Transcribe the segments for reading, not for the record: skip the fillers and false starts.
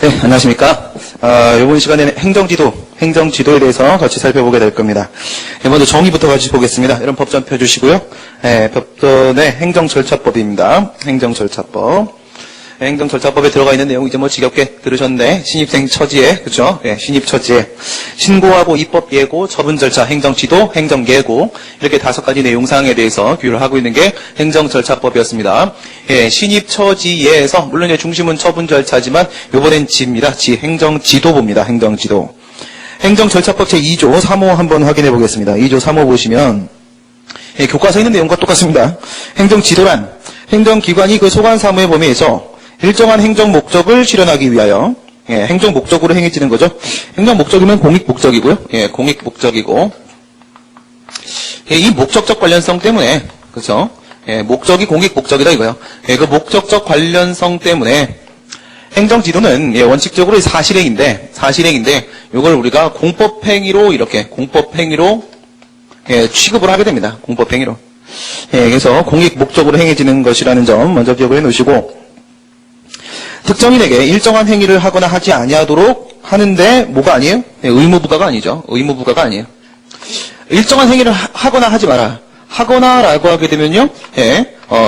네, 안녕하십니까. 이번 시간에는 행정지도에 대해서 같이 살펴보게 될 겁니다. 먼저 정의부터 같이 보겠습니다. 이런 법전 펴주시고요. 법전의 행정절차법입니다. 행정절차법. 행정절차법에 들어가 있는 내용 이제 지겹게 들으셨는데, 신입생 처지에, 그죠? 신입 처지에 신고하고 입법 예고, 처분 절차, 행정지도, 행정예고, 이렇게 5가지 내용사항에 대해서 규율을 하고 있는 게 행정절차법이었습니다. 신입 처지에서, 물론 이제 중심은 처분 절차지만, 요번엔 지입니다. 행정지도부입니다. 행정지도. 행정절차법 제2조 3호 한번 확인해 보겠습니다. 2조 3호 보시면, 교과서에 있는 내용과 똑같습니다. 행정지도란, 행정기관이 그 소관 사무의 범위에서 일정한 행정 목적을 실현하기 위하여 행정 목적으로 행해지는 거죠. 행정 목적이면 공익 목적이고요. 공익 목적이고 이 목적적 관련성 때문에 그렇죠. 목적이 공익 목적이다 이거요. 그 목적적 관련성 때문에 행정지도는 원칙적으로 사실행인데 이걸 우리가 공법행위로 취급을 하게 됩니다. 공법행위로. 그래서 공익 목적으로 행해지는 것이라는 점 먼저 기억을 해놓으시고, 특정인에게 일정한 행위를 하거나 하지 아니하도록 하는데 뭐가 아니에요? 의무부가가 아니죠. 의무부가가 아니에요. 일정한 행위를 하거나 하지 마라. 하거나라고 하게 되면요,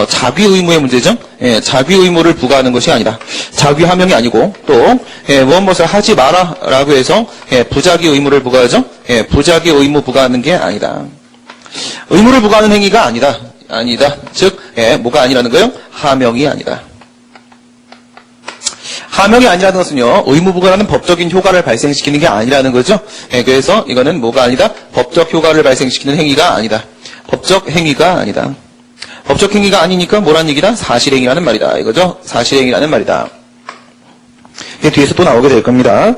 자귀 의무의 문제죠. 자귀 의무를 부과하는 것이 아니라 자귀 하명이 아니고 또 무엇을 하지 마라라고 해서 부자기 의무를 부과하죠. 부자기 의무 부과하는 게 아니다. 의무를 부과하는 행위가 아니다. 즉, 뭐가 아니라는 거예요? 하명이 아니다. 하명이 아니라는 것은요, 의무 부과라는 법적인 효과를 발생시키는 게 아니라는 거죠. 그래서 이거는 뭐가 아니다? 법적 효과를 발생시키는 행위가 아니다. 법적 행위가 아니다. 법적 행위가 아니니까 뭐란 얘기다? 사실행위라는 말이다. 이거죠? 사실행위라는 말이다. 뒤에서 또 나오게 될 겁니다.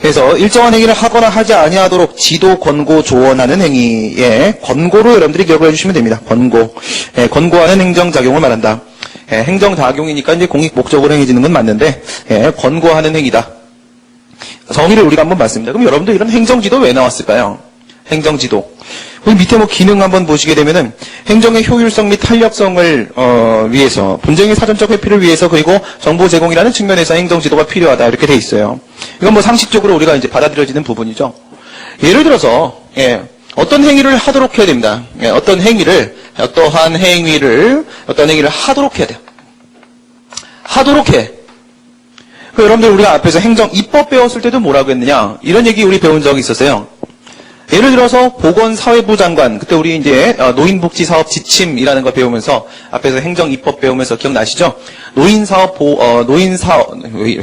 그래서 일정한 행위를 하거나 하지 아니하도록 지도, 권고, 조언하는 행위에 권고로 여러분들이 기억을 해주시면 됩니다. 권고. 권고하는 행정작용을 말한다. 행정작용이니까 이제 공익 목적으로 행해지는 건 맞는데, 권고하는 행위다. 정의를 우리가 한번 봤습니다. 그럼 여러분들 이런 행정지도 왜 나왔을까요? 행정지도. 우리 밑에 기능 한번 보시게 되면은 행정의 효율성 및 탄력성을 위해서, 분쟁의 사전적 회피를 위해서, 그리고 정보 제공이라는 측면에서 행정지도가 필요하다 이렇게 돼 있어요. 이건 상식적으로 우리가 이제 받아들여지는 부분이죠. 예를 들어서 어떤 행위를 하도록 해야 됩니다. 어떤 행위를 하도록 해야 돼요. 하도록 해. 여러분들 우리가 앞에서 행정 입법 배웠을 때도 뭐라고 했느냐? 이런 얘기 우리 배운 적이 있었어요. 예를 들어서 보건사회부 장관, 그때 우리 이제 노인복지사업 지침이라는 거 배우면서 앞에서 행정 입법 배우면서 기억나시죠?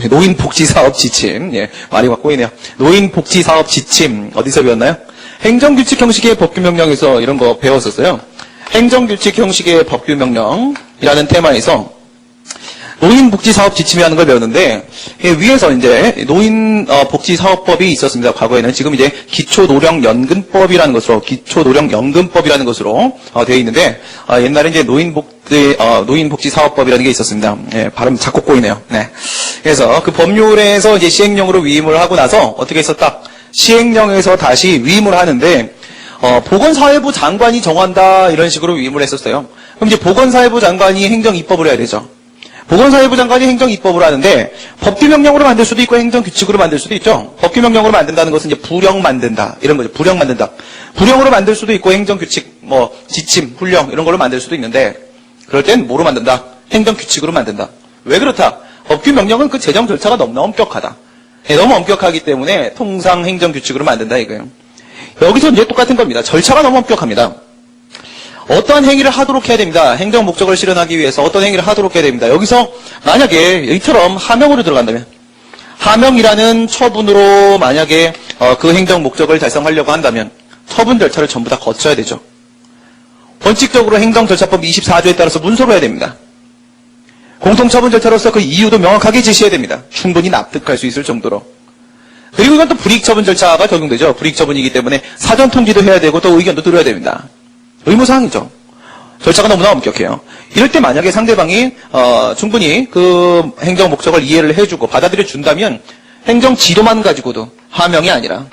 노인복지사업 지침, 말이 막 꼬이네요. 노인복지사업 지침 어디서 배웠나요? 행정규칙 형식의 법규명령에서 이런 거 배웠었어요. 행정규칙 형식의 법규명령이라는 테마에서 노인복지사업 지침이라는 걸 배웠는데, 위에서 이제 노인복지사업법이 있었습니다. 과거에는. 지금 이제 기초노령연금법이라는 것으로 되어 있는데, 옛날에 이제 노인복지사업법이라는 게 있었습니다. 발음 자꾸 꼬이네요. 네. 그래서 그 법률에서 이제 시행령으로 위임을 하고 나서 어떻게 했었다? 시행령에서 다시 위임을 하는데, 보건사회부 장관이 정한다, 이런 식으로 위임을 했었어요. 그럼 이제 보건사회부 장관이 행정입법을 해야 되죠. 보건사회부 장관이 행정입법을 하는데 법규명령으로 만들 수도 있고 행정규칙으로 만들 수도 있죠. 법규명령으로 만든다는 것은 이제 부령 만든다 이런 거죠. 부령 만든다. 부령으로 만들 수도 있고 행정규칙, 지침, 훈령 이런 걸로 만들 수도 있는데 그럴 땐 뭐로 만든다? 행정규칙으로 만든다. 왜 그렇다? 법규명령은 그 제정 절차가 너무 엄격하다. 너무 엄격하기 때문에 통상 행정규칙으로 만든다 이거예요. 여기서 이제 똑같은 겁니다. 절차가 너무 엄격합니다. 어떠한 행위를 하도록 해야 됩니다. 행정 목적을 실현하기 위해서 어떤 행위를 하도록 해야 됩니다. 여기서 만약에 이처럼 하명으로 들어간다면, 하명이라는 처분으로 만약에 그 행정 목적을 달성하려고 한다면 처분 절차를 전부 다 거쳐야 되죠. 원칙적으로 행정절차법 24조에 따라서 문서로 해야 됩니다. 공통처분 절차로서 그 이유도 명확하게 제시해야 됩니다. 충분히 납득할 수 있을 정도로. 그리고 이건 또 불이익처분 절차가 적용되죠. 불이익처분이기 때문에 사전 통지도 해야 되고 또 의견도 들어야 됩니다. 의무사항이죠. 절차가 너무나 엄격해요. 이럴 때 만약에 상대방이 충분히 그 행정 목적을 이해를 해주고 받아들여 준다면 행정 지도만 가지고도 하명이 아니라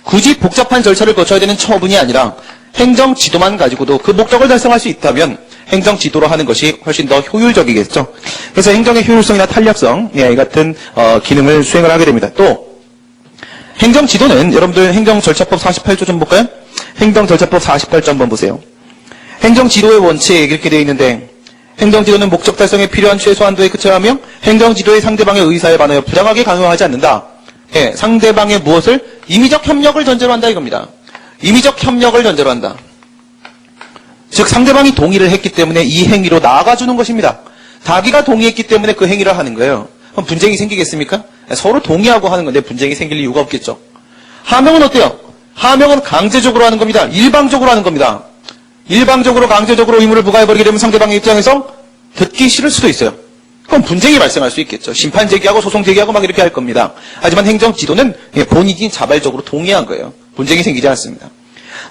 굳이 복잡한 절차를 거쳐야 되는 처분이 아니라 행정 지도만 가지고도 그 목적을 달성할 수 있다면 행정 지도로 하는 것이 훨씬 더 효율적이겠죠. 그래서 행정의 효율성이나 탄력성, 이 같은 기능을 수행을 하게 됩니다. 또 행정 지도는 여러분들 행정절차법 48조 좀 볼까요? 행정절차법 48조 한번 보세요. 행정 지도의 원칙 이렇게 되어 있는데 행정 지도는 목적 달성에 필요한 최소한도에 그쳐하며 행정 지도의 상대방의 의사에 반하여 부당하게 강요하지 않는다. 예, 상대방의 무엇을 임의적 협력을 전제로 한다 이겁니다. 임의적 협력을 전제로 한다. 즉 상대방이 동의를 했기 때문에 이 행위로 나아가주는 것입니다. 자기가 동의했기 때문에 그 행위를 하는 거예요. 그럼 분쟁이 생기겠습니까? 서로 동의하고 하는 건데 분쟁이 생길 이유가 없겠죠. 하명은 어때요? 하명은 강제적으로 하는 겁니다. 일방적으로 하는 겁니다. 일방적으로 강제적으로 의무를 부과해버리게 되면 상대방의 입장에서 듣기 싫을 수도 있어요. 그럼 분쟁이 발생할 수 있겠죠. 심판 제기하고 소송 제기하고 막 이렇게 할 겁니다. 하지만 행정지도는 본인이 자발적으로 동의한 거예요. 분쟁이 생기지 않습니다.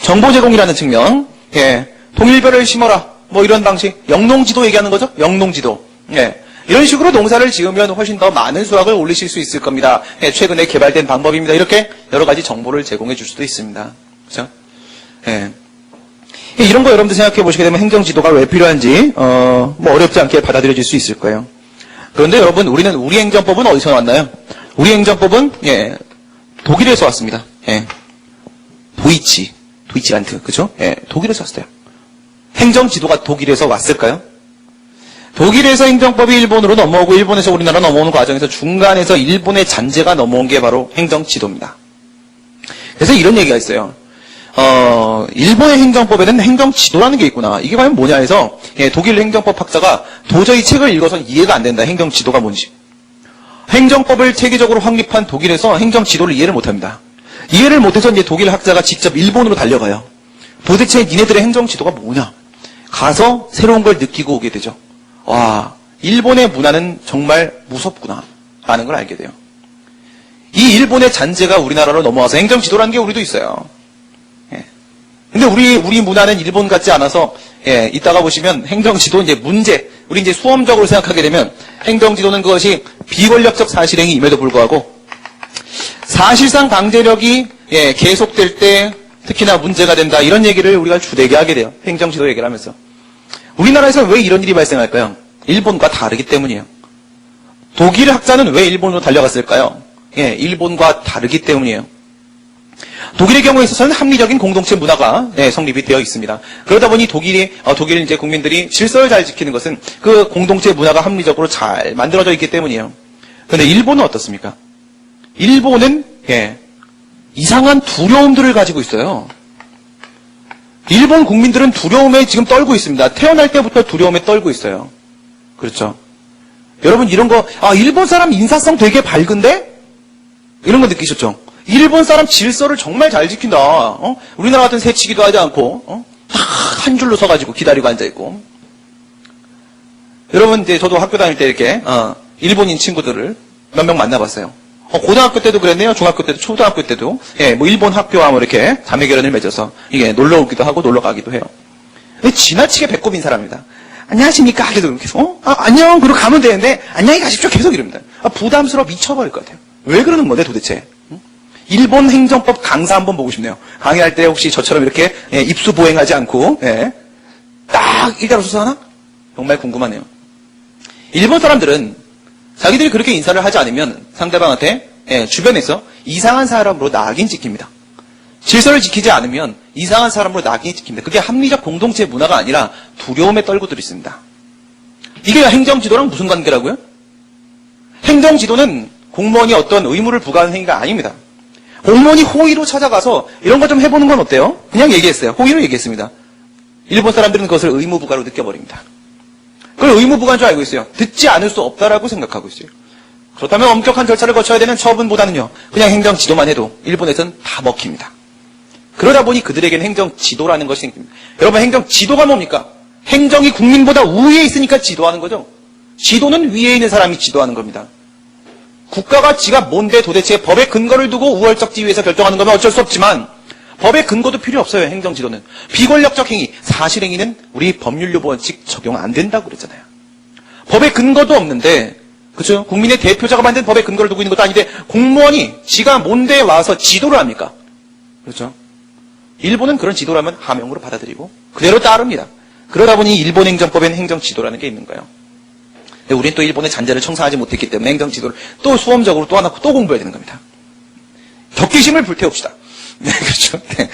정보 제공이라는 측면, 통일별을 심어라. 뭐 이런 방식, 영농지도 얘기하는 거죠. 영농지도. 이런 식으로 농사를 지으면 훨씬 더 많은 수확을 올리실 수 있을 겁니다. 최근에 개발된 방법입니다. 이렇게 여러 가지 정보를 제공해 줄 수도 있습니다. 그렇죠? 이런 거 여러분들 생각해 보시게 되면 행정지도가 왜 필요한지 뭐 어렵지 않게 받아들여질 수 있을 거예요. 그런데 여러분 우리 행정법은 어디서 왔나요? 우리 행정법은 독일에서 왔습니다. 도이치란트 그죠? 독일에서 왔어요. 행정지도가 독일에서 왔을까요? 독일에서 행정법이 일본으로 넘어오고 일본에서 우리나라 넘어오는 과정에서 중간에서 일본의 잔재가 넘어온 게 바로 행정지도입니다. 그래서 이런 얘기가 있어요. 일본의 행정법에는 행정지도라는 게 있구나. 이게 과연 뭐냐 해서 독일 행정법 학자가 도저히 책을 읽어서는 이해가 안 된다. 행정지도가 뭔지. 행정법을 체계적으로 확립한 독일에서 행정지도를 이해를 못합니다. 이해를 못해서 이제 독일 학자가 직접 일본으로 달려가요. 도대체 니네들의 행정지도가 뭐냐. 가서 새로운 걸 느끼고 오게 되죠. 와, 일본의 문화는 정말 무섭구나 라는 걸 알게 돼요. 이 일본의 잔재가 우리나라로 넘어와서 행정지도라는 게 우리도 있어요. 근데 우리 문화는 일본 같지 않아서, 이따가 보시면 행정지도 이제 문제, 우리 이제 수험적으로 생각하게 되면 행정지도는 그것이 비권력적 사실행위임에도 불구하고 사실상 강제력이 계속될 때 특히나 문제가 된다. 이런 얘기를 우리가 주되게 하게 돼요. 행정지도 얘기를 하면서. 우리나라에서는 왜 이런 일이 발생할까요? 일본과 다르기 때문이에요. 독일 학자는 왜 일본으로 달려갔을까요? 일본과 다르기 때문이에요. 독일의 경우에 있어서는 합리적인 공동체 문화가 성립이 되어 있습니다. 그러다 보니 독일 이제 국민들이 질서를 잘 지키는 것은 그 공동체 문화가 합리적으로 잘 만들어져 있기 때문이에요. 그런데 일본은 어떻습니까? 일본은 이상한 두려움들을 가지고 있어요. 일본 국민들은 두려움에 지금 떨고 있습니다. 태어날 때부터 두려움에 떨고 있어요. 그렇죠? 여러분 이런 거 일본 사람 인사성 되게 밝은데? 이런 거 느끼셨죠? 일본 사람 질서를 정말 잘 지킨다. 우리나라 같은 새치기도 하지 않고 한 줄로 서가지고 기다리고 앉아있고. 여러분 이제 저도 학교 다닐 때 이렇게 일본인 친구들을 몇 명 만나봤어요. 고등학교 때도 그랬네요. 중학교 때도 초등학교 때도 뭐 일본 학교와 뭐 이렇게 자매결연을 맺어서 이게 놀러 오기도 하고 놀러 가기도 해요. 지나치게 배꼽인 사람입니다. 안녕하십니까? 계속 안녕 그러고 가면 되는데 안녕히 가십시오 계속 이럽니다. 부담스러워 미쳐버릴 것 같아요. 왜 그러는 건데 도대체? 일본 행정법 강사 한번 보고 싶네요. 강의할 때 혹시 저처럼 이렇게 입수 보행하지 않고 딱 일자로 서서 정말 궁금하네요. 일본 사람들은 자기들이 그렇게 인사를 하지 않으면 상대방한테 주변에서 이상한 사람으로 낙인 찍힙니다. 질서를 지키지 않으면 이상한 사람으로 낙인이 찍힙니다. 그게 합리적 공동체 문화가 아니라 두려움에 떨고들 있습니다. 이게 행정지도랑 무슨 관계라고요? 행정지도는 공무원이 어떤 의무를 부과하는 행위가 아닙니다. 공무원이 호의로 찾아가서 이런 거 좀 해보는 건 어때요? 그냥 얘기했어요. 호의로 얘기했습니다. 일본 사람들은 그것을 의무부과로 느껴버립니다. 그걸 의무부과인 줄 알고 있어요. 듣지 않을 수 없다라고 생각하고 있어요. 그렇다면 엄격한 절차를 거쳐야 되는 처분보다는요. 그냥 행정지도만 해도 일본에서는 다 먹힙니다. 그러다 보니 그들에게는 행정지도라는 것이 생깁니다. 여러분 행정지도가 뭡니까? 행정이 국민보다 우위에 있으니까 지도하는 거죠. 지도는 위에 있는 사람이 지도하는 겁니다. 국가가 지가 뭔데 도대체 법의 근거를 두고 우월적 지위에서 결정하는 거면 어쩔 수 없지만 법의 근거도 필요 없어요. 행정지도는. 비권력적 행위, 사실행위는 우리 법률요구 원칙 적용 안 된다고 그랬잖아요. 법의 근거도 없는데 그렇죠? 국민의 대표자가 만든 법의 근거를 두고 있는 것도 아닌데 공무원이 지가 뭔데 와서 지도를 합니까? 그렇죠? 일본은 그런 지도라면 하명으로 받아들이고 그대로 따릅니다. 그러다 보니 일본 행정법에는 행정지도라는 게 있는 거예요. 근데 우리는 또 일본의 잔재를 청산하지 못했기 때문에 행정지도를 또 수험적으로 또 하나 또 공부해야 되는 겁니다. 덕기심을 불태웁시다. 네, 그렇죠. 네.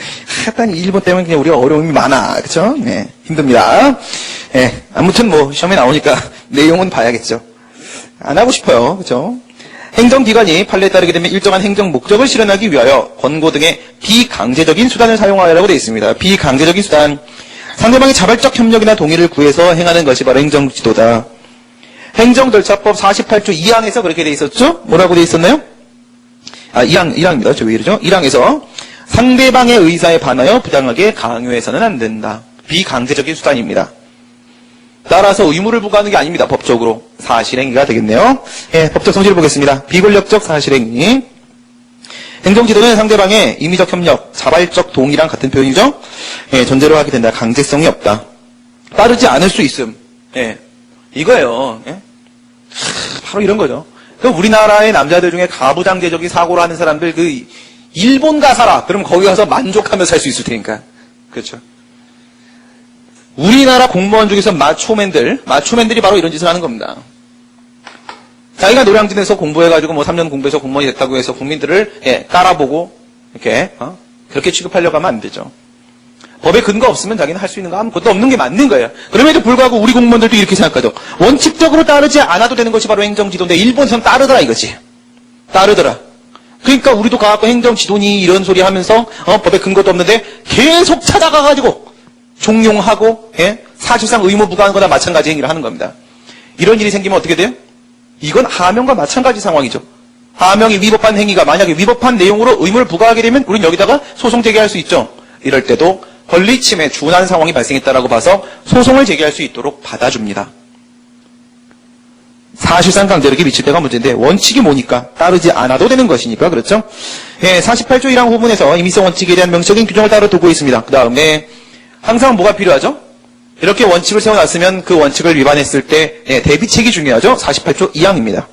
약간 일본 때문에 그냥 우리가 어려움이 많아. 그렇죠? 네, 힘듭니다. 네, 아무튼 뭐 시험에 나오니까 내용은 봐야겠죠. 안 하고 싶어요. 그렇죠? 행정기관이 판례에 따르게 되면 일정한 행정 목적을 실현하기 위하여 권고 등의 비강제적인 수단을 사용하여라고 되어 있습니다. 비강제적인 수단. 상대방의 자발적 협력이나 동의를 구해서 행하는 것이 바로 행정지도다. 행정절차법 48조 2항에서 그렇게 되어 있었죠? 뭐라고 되어 있었나요? 1항입니다. 저 왜 이러죠? 1항에서 상대방의 의사에 반하여 부당하게 강요해서는 안 된다. 비강제적인 수단입니다. 따라서 의무를 부과하는 게 아닙니다. 법적으로. 사실행위가 되겠네요. 예, 법적 성질을 보겠습니다. 비권력적 사실행위. 행정지도는 상대방의 임의적 협력, 자발적 동의랑 같은 표현이죠. 예, 전제로 하게 된다. 강제성이 없다. 따르지 않을 수 있음. 예, 이거예요. 예? 바로 이런 거죠. 우리나라의 남자들 중에 가부장제적인 사고를 하는 사람들, 일본 가사라. 그럼 거기 가서 만족하며 살 수 있을 테니까. 그렇죠. 우리나라 공무원 중에서 마초맨들이 바로 이런 짓을 하는 겁니다. 자기가 노량진에서 공부해가지고 3년 공부해서 공무원이 됐다고 해서 국민들을 깔아보고 이렇게 그렇게 취급하려고 하면 안 되죠. 법에 근거 없으면 자기는 할 수 있는 거 아무것도 없는 게 맞는 거예요. 그럼에도 불구하고 우리 공무원들도 이렇게 생각하죠. 원칙적으로 따르지 않아도 되는 것이 바로 행정지도인데 일본에서는 따르더라 이거지. 따르더라. 그러니까 우리도 가갖고 행정지도니 이런 소리 하면서 법에 근거도 없는데 계속 찾아가가지고 종용하고 사실상 의무 부과하는 거나 마찬가지 행위를 하는 겁니다. 이런 일이 생기면 어떻게 돼요? 이건 하명과 마찬가지 상황이죠. 하명이 위법한 행위가 만약에 위법한 내용으로 의무를 부과하게 되면 우리는 여기다가 소송 제기할 수 있죠. 이럴 때도 권리 침해, 준한 상황이 발생했다라고 봐서 소송을 제기할 수 있도록 받아줍니다. 사실상 강제력이 미칠 때가 문제인데 원칙이 뭐니까 따르지 않아도 되는 것이니까 그렇죠. 48조 1항 후문에서 임의성 원칙에 대한 명시적인 규정을 따로 두고 있습니다. 그 다음에 항상 뭐가 필요하죠? 이렇게 원칙을 세워놨으면 그 원칙을 위반했을 때 대비책이 중요하죠. 48조 2항입니다.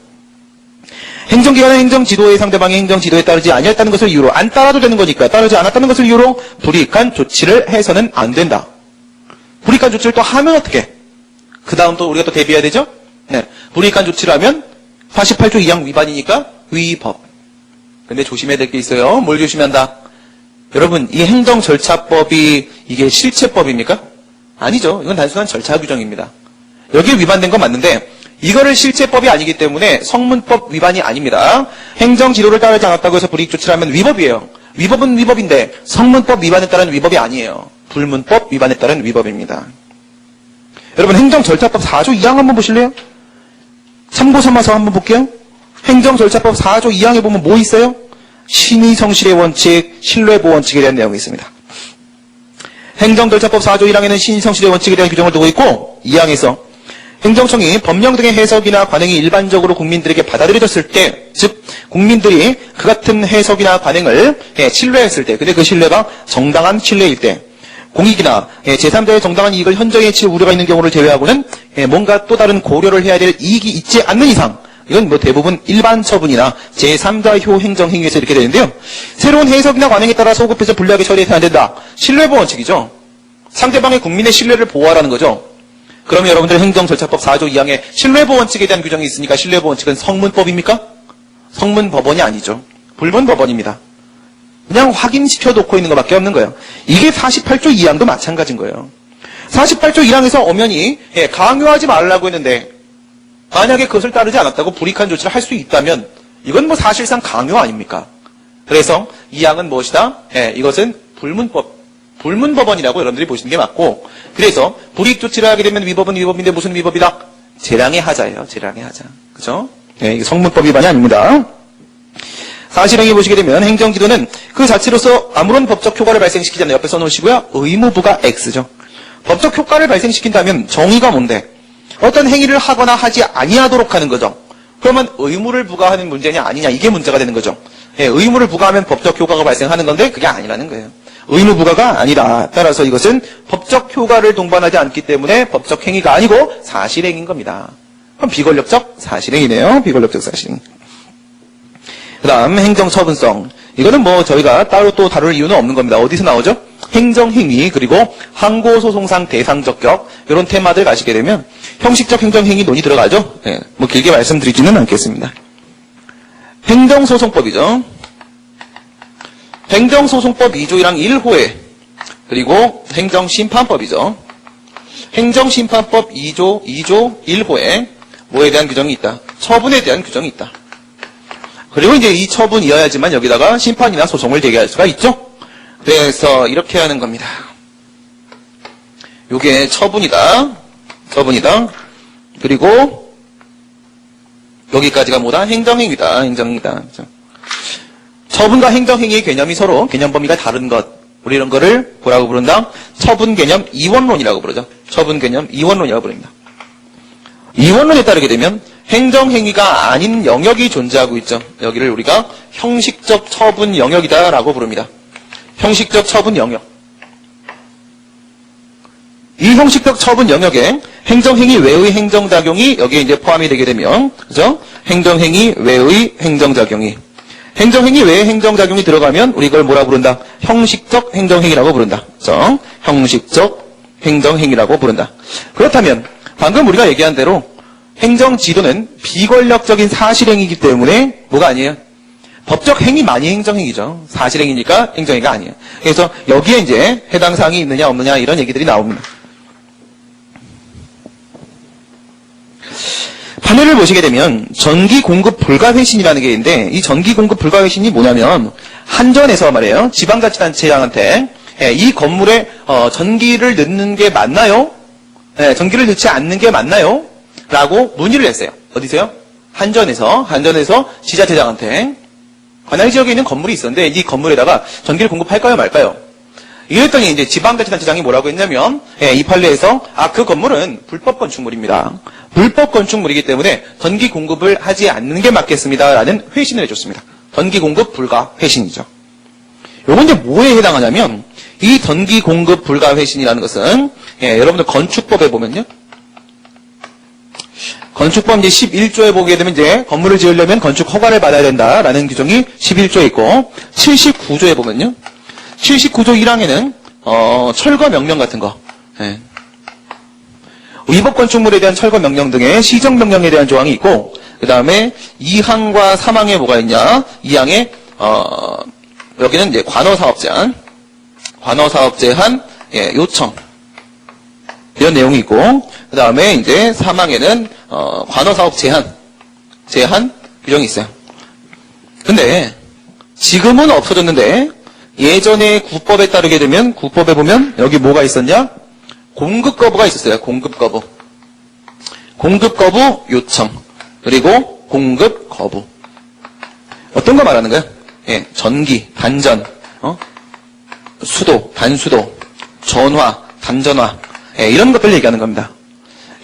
행정기관은 행정지도의 상대방의 행정지도에 따르지 아니했다는 것을 이유로 안 따라도 되는 거니까 따르지 않았다는 것을 이유로 불이익한 조치를 해서는 안 된다. 불이익한 조치를 또 하면 어떻게? 그 다음 또 우리가 또 대비해야 되죠? 불이익한 조치를 하면 48조 2항 위반이니까 위법. 근데 조심해야 될 게 있어요. 뭘 조심한다? 여러분, 이 행정절차법이 이게 실체법입니까? 아니죠. 이건 단순한 절차 규정입니다. 여기에 위반된 건 맞는데 이거를 실체법이 아니기 때문에 성문법 위반이 아닙니다. 행정지도를 따르지 않았다고 해서 불이익 조치를 하면 위법이에요. 위법은 위법인데 성문법 위반에 따른 위법이 아니에요. 불문법 위반에 따른 위법입니다. 여러분, 행정절차법 4조 2항 한번 보실래요? 참고 삼아서 한번 볼게요. 행정절차법 4조 2항에 보면 뭐 있어요? 신의 성실의 원칙, 신뢰보호 원칙에 대한 내용이 있습니다. 행정절차법 4조 1항에는 신의 성실의 원칙에 대한 규정을 두고 있고 2항에서 행정청이 법령 등의 해석이나 관행이 일반적으로 국민들에게 받아들여졌을 때, 즉 국민들이 그 같은 해석이나 관행을 신뢰했을 때, 근데 그 신뢰가 정당한 신뢰일 때, 공익이나 제3자의 정당한 이익을 현저히 해칠 우려가 있는 경우를 제외하고는 뭔가 또 다른 고려를 해야 될 이익이 있지 않는 이상, 이건 뭐 대부분 일반 처분이나 제3자효 행정행위에서 이렇게 되는데요. 새로운 해석이나 관행에 따라 소급해서 불리하게 처리해서는 안 된다. 신뢰보호 원칙이죠. 상대방의 국민의 신뢰를 보호하라는 거죠. 그러면 여러분들 행정절차법 4조 2항에 신뢰보호 원칙에 대한 규정이 있으니까 신뢰보호 원칙은 성문법입니까? 성문법원이 아니죠. 불문법원입니다. 그냥 확인시켜 놓고 있는 것밖에 없는 거예요. 이게 48조 2항도 마찬가지인 거예요. 48조 1항에서 엄연히 강요하지 말라고 했는데 만약에 그것을 따르지 않았다고 불이익한 조치를 할 수 있다면 이건 뭐 사실상 강요 아닙니까? 그래서 2항은 무엇이다? 이것은 불문법원이라고 여러분들이 보시는 게 맞고, 그래서 불이익 조치를 하게 되면 위법은 위법인데 무슨 위법이다? 재량의 하자예요. 재량의 하자. 그죠? 이게 성문법 위반이 아닙니다. 사실행위 보시게 되면 행정지도는 그 자체로서 아무런 법적 효과를 발생시키지 않는, 옆에 써놓으시고요. 의무부가 X죠. 법적 효과를 발생시킨다면 정의가 뭔데? 어떤 행위를 하거나 하지 아니하도록 하는 거죠. 그러면 의무를 부과하는 문제냐 아니냐, 이게 문제가 되는 거죠. 의무를 부과하면 법적 효과가 발생하는 건데 그게 아니라는 거예요. 의무 부과가 아니라, 따라서 이것은 법적 효과를 동반하지 않기 때문에 법적 행위가 아니고 사실행위인 겁니다. 그럼 비권력적 사실행위네요. 비권력적 사실행위. 그 다음 행정처분성. 이거는 뭐 저희가 따로 또 다룰 이유는 없는 겁니다. 어디서 나오죠? 행정행위, 그리고 항고소송상 대상적격, 이런 테마들 가시게 되면 형식적 행정행위 논의 들어가죠. 예, 뭐 길게 말씀드리지는 않겠습니다. 행정소송법이죠. 행정소송법 2조 1항 1호에, 그리고 행정심판법이죠. 행정심판법 2조 1호에 뭐에 대한 규정이 있다? 처분에 대한 규정이 있다. 그리고 이제 이 처분이어야지만 여기다가 심판이나 소송을 제기할 수가 있죠. 그래서 이렇게 하는 겁니다. 요게 처분이다. 그리고 여기까지가 뭐다? 행정행위다. 그렇죠? 처분과 행정행위의 개념이 서로 개념 범위가 다른 것. 우리 이런 거를 뭐라고 부른다? 처분 개념 이원론이라고 부르죠. 처분 개념 이원론이라고 부릅니다. 이원론에 따르게 되면 행정행위가 아닌 영역이 존재하고 있죠. 여기를 우리가 형식적 처분 영역이다라고 부릅니다. 형식적 처분 영역. 이 형식적 처분 영역에 행정행위 외의 행정작용이 여기에 이제 포함이 되게 되면, 그죠? 행정행위 외의 행정작용이. 행정행위 외의 행정작용이 들어가면 우리 이걸 뭐라고 부른다? 형식적 행정행위라고 부른다. 그죠? 형식적 행정행위라고 부른다. 그렇다면 방금 우리가 얘기한 대로 행정지도는 비권력적인 사실행위이기 때문에 뭐가 아니에요? 법적 행위만이 행정행위죠. 사실행위니까 행정행위가 아니에요. 그래서 여기에 이제 해당 사항이 있느냐 없느냐 이런 얘기들이 나옵니다. 판례를 보시게 되면 전기 공급 불가 회신이라는 게 있는데, 이 전기 공급 불가 회신이 뭐냐면 한전에서 말이에요. 지방자치단체장한테 이 건물에 전기를 넣는 게 맞나요? 전기를 넣지 않는 게 맞나요? 라고 문의를 했어요. 어디서요? 한전에서 지자체장한테 관할 지역에 있는 건물이 있었는데 이 건물에다가 전기를 공급할까요 말까요? 이랬더니 이제 지방자치단체장이 뭐라고 했냐면 이 판례에서 그 건물은 불법 건축물입니다. 불법 건축물이기 때문에 전기 공급을 하지 않는 게 맞겠습니다라는 회신을 해줬습니다. 전기 공급 불가 회신이죠. 요건 이제 뭐에 해당하냐면 이 전기 공급 불가 회신이라는 것은 여러분들 건축법에 보면요. 건축법 이제 11조에 보게 되면 이제 건물을 지으려면 건축 허가를 받아야 된다라는 규정이 11조에 있고 79조에 보면요. 79조 1항에는 철거 명령 같은 거. 위법 건축물에 대한 철거 명령 등의 시정 명령에 대한 조항이 있고 그다음에 2항과 3항에 뭐가 있냐? 2항에 여기는 이제 관어사업제한 요청 이런 내용이 있고 그다음에 이제 3항에는 관어사업 제한 규정이 있어요. 근데 지금은 없어졌는데 예전에 국법에 따르게 되면 국법에 보면 여기 뭐가 있었냐? 공급 거부가 있었어요. 공급 거부 요청 그리고 공급 거부. 어떤 거 말하는 거예요? 전기, 단전, 수도, 단수도, 전화, 단전화 이런 것들을 얘기하는 겁니다.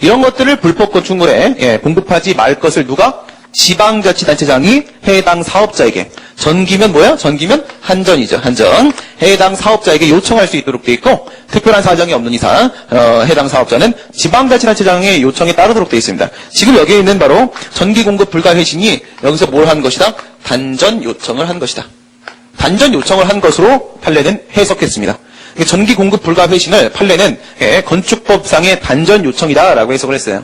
이런 것들을 불법 건축물에 공급하지 말 것을 누가? 지방자치단체장이 해당 사업자에게 전기면 뭐야? 전기면 한전이죠. 한전. 해당 사업자에게 요청할 수 있도록 돼 있고 특별한 사정이 없는 이상 해당 사업자는 지방자치단체장의 요청에 따르도록 돼 있습니다. 지금 여기에 있는 바로 전기 공급 불가 회신이 여기서 뭘 한 것이다? 단전 요청을 한 것이다. 단전 요청을 한 것으로 판례는 해석했습니다. 전기 공급 불가 회신을 판례는 건축법상의 단전 요청이다라고 해석을 했어요.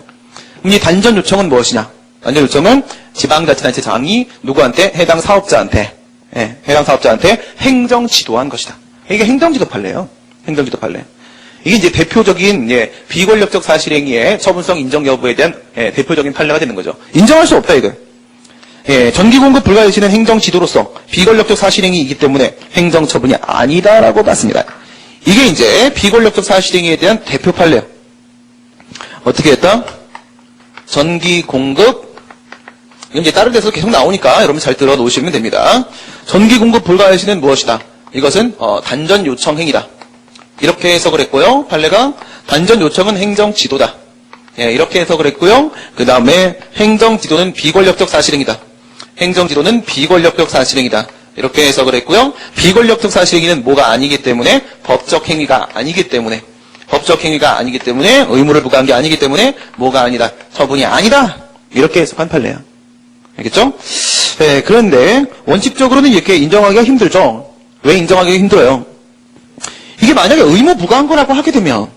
그럼 이 단전 요청은 무엇이냐? 단전 요청은 지방자치단체장이 누구한테? 해당 사업자한테 행정 지도한 것이다. 이게 행정지도 판례예요. 행정지도 판례. 이게 이제 대표적인 비권력적 사실행위의 처분성 인정 여부에 대한 대표적인 판례가 되는 거죠. 인정할 수 없다 이거. 전기 공급 불가 회신은 행정 지도로서 비권력적 사실행위이기 때문에 행정 처분이 아니다라고 봤습니다. 이게 이제 비권력적 사실행위에 대한 대표 판례예요. 어떻게 했다? 전기 공급 이건 이제 다른 데서 계속 나오니까 여러분 잘 들어 놓으시면 됩니다. 전기 공급 불가 회신은 무엇이다? 이것은 단전 요청 행위다. 이렇게 해석을 했고요. 판례가 단전 요청은 행정 지도다. 이렇게 해석을 했고요. 그 다음에 행정 지도는 비권력적 사실행위다. 행정 지도는 비권력적 사실행위다. 이렇게 해석을 했고요. 비권력적 사실행위는 뭐가 아니기 때문에 법적 행위가 아니기 때문에 의무를 부과한 게 아니기 때문에 뭐가 아니다. 처분이 아니다. 이렇게 해석한 판례예요. 알겠죠? 그런데 원칙적으로는 이렇게 인정하기가 힘들죠. 왜 인정하기가 힘들어요? 이게 이게 만약에 의무부가한 하게 되면,